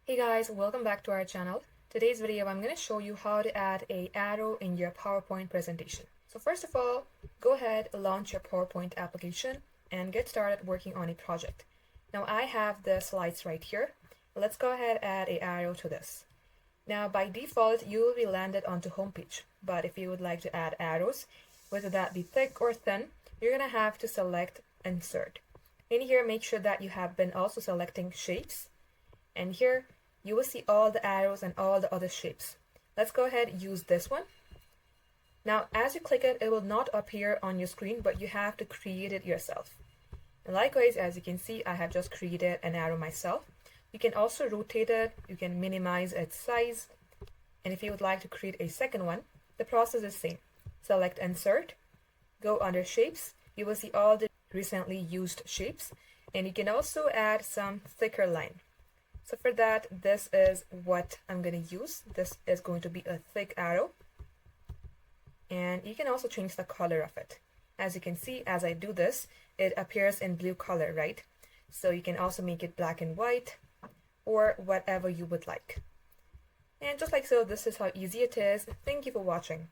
Hey guys, welcome back to our channel. Today's video I'm going to show you how to add a arrow in your PowerPoint presentation. So first of all, go ahead, launch your PowerPoint application and get started working on a project. Now I have the slides right here. Let's go ahead and add an arrow to this. Now by default you will be landed onto homepage, but if you would like to add arrows, whether that be thick or thin, you're going to have to select insert. In here make sure that you have been also selecting shapes, and here you will see all the arrows and all the other shapes. Let's go ahead and use this one. Now as you click it, it will not appear on your screen, but you have to create it yourself. And likewise, as you can see, I have just created an arrow myself. You can also rotate it, you can minimize its size, and if you would like to create a second one, the process is the same. Select insert, go under shapes, you will see all the recently used shapes, and you can also add some thicker line. So for that, this is what I'm going to use. This is going to be a thick arrow. And you can also change the color of it. As you can see, as I do this, it appears in blue color, right? So you can also make it black and white or whatever you would like. And just like so, this is how easy it is. Thank you for watching.